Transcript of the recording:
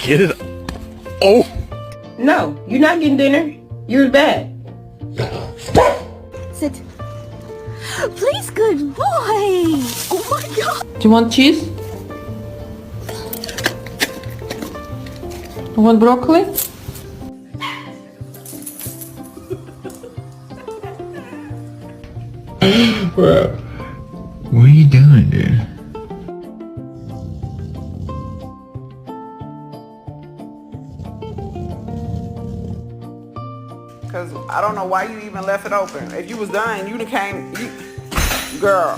Get it. Oh. No, you're not getting dinner. You're bad. Sit. Please, good boy. Oh my God. Do you want cheese? You want broccoli? Bro, what are you doing, dude? Cause I don't know why you even left it open. If you was done, you'd have came, girl.